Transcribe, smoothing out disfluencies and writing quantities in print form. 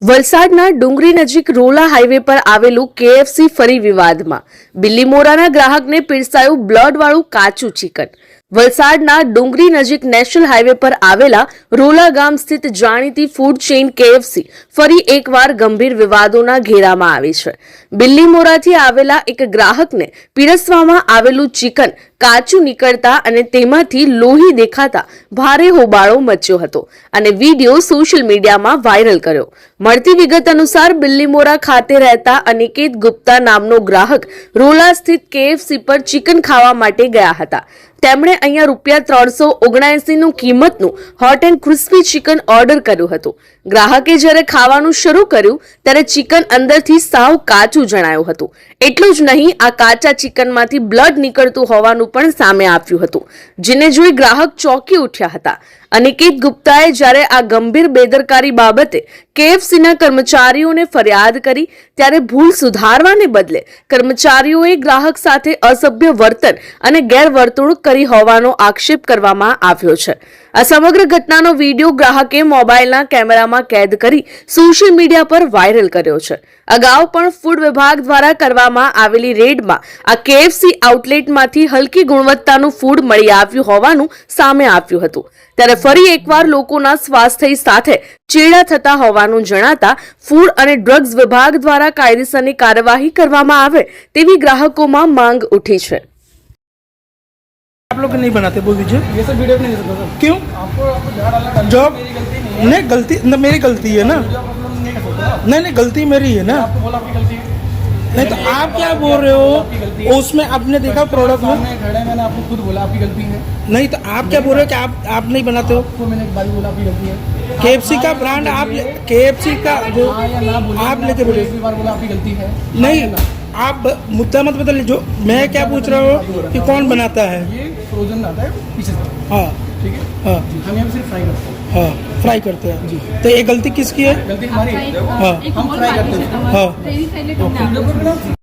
વલસાડના ડુંગરી નજીક રોલા હાઈવે પર આવેલું KFC ફરી વિવાદમાં. બિલ્લીમોરાના ગ્રાહકને પીરસાયું બ્લડવાળું કાચું ચિકન. વલસાડના ડુંગરી નજીક નેશનલ હાઈવે પર આવેલા રોલા ગામ સ્થિત જાણીતી ફૂડ ચેઇન KFC ફરી એકવાર ગંભીર વિવાદોના ઘેરામાં આવી છે. બિલ્લીમોરાથી આવેલા એક ગ્રાહકને પીરસવામાં આવેલું ચિકન કાચું નીકળતા અને તેમાંથી લોહી દેખાતા ભારે હોબાળો મચ્યો હતો અને વિડીયો સોશિયલ મીડિયામાં વાયરલ કર્યો. મળતી વિગત અનુસાર બિલ્લીમોરા ખાતે રહેતા અનિકેત ગુપ્તા નામનો ગ્રાહક રોલા સ્થિત KFC પર ચિકન ખાવા માટે ગયા હતા. તેમણે અહીંયા ₹379 કિંમતનું hot and crispy chicken order કર્યું હતું. ગ્રાહકે જ્યારે ખાવાનું શરૂ કર્યું ત્યારે ચિકન અંદરથી સાવ કાચું જણાયું હતું. એટલું જ નહીં, આ કાચા ચિકનમાંથી બ્લડ નીકળતું હોવાનું પણ સામે આવ્યું હતું, જેને જોઈ ગ્રાહક ચોંકી ઉઠ્યા હતા. અનિકેત ગુપ્તાએ જ્યારે આ ગંભીર બેદરકારી બાબતે KFCના કર્મચારીઓને ફરિયાદ કરી ત્યારે ભૂલ સુધારવાને બદલે કર્મચારીઓએ ગ્રાહક સાથે અસભ્ય વર્તન અને ગેરવર્તણૂક કરી હોવાનો આક્ષેપ કરવામાં આવ્યો છે. આ સમગ્ર ઘટનાનો વિડીયો ગ્રાહકે મોબાઈલના કેમેરામાં કેદ કરી સોશિયલ મીડિયા પર વાયરલ કર્યો છે. અગાઉ પણ ફૂડ વિભાગ દ્વારા કરવામાં આવેલી રેડમાં આ KFC આઉટલેટમાંથી હલકી ગુણવત્તાનું ફૂડ મળી આવ્યું હોવાનું સામે આવ્યું હતું. ત્યારે ફરી એકવાર લોકોના સ્વાસ્થ્ય સાથે ચેડા થતા હોવાનું જણાતા ફૂડ અને ડ્રગ્સ વિભાગ દ્વારા કાયદેસરની કાર્યવાહી કરવામાં આવે તેવી ગ્રાહકોમાં માંગ ઉઠી છે. आप लोग नहीं बनाते, बोल दीजिए. ये सब वीडियो नहीं देता सर. क्यों? आपको झाड़ अलग जॉब मेरी गलती है. नहीं, गलती न मेरी गलती है ना. जो आप मतलब नहीं कर सकते. नहीं, गलती मेरी है ना. आपको बोला आपकी गलती है. नहीं तो आप क्या बोल रहे हो? उसमें आपने देखा प्रोडक्ट में. सामने खड़े हैं, मैंने आपको खुद बोला आपकी गलती है. नहीं तो आप क्या बोल रहे हो कि आप नहीं बनाते हो? आपको मैंने एक बार बोला आपकी गलती है. KFC का ब्रांड आप KFC का जो हाँ या ना बोले. आप लेके बोले. एक बार बोला आपकी गलती है. नहीं, आप मुद्दा मत बदलिए. जो मैं क्या पूछ रहा हूँ कि कौन बनाता है? ये फ्रोजन आता है पीछे से. हाँ ठीक है. हाँ हम यहाँ पे सिर्फ फ्राई करते हैं. हाँ, फ्राई करते हैं जी. तो ये गलती किसकी है? गलती हमारी है. हाँ हम फ्राई करते हैं. हाँ. तो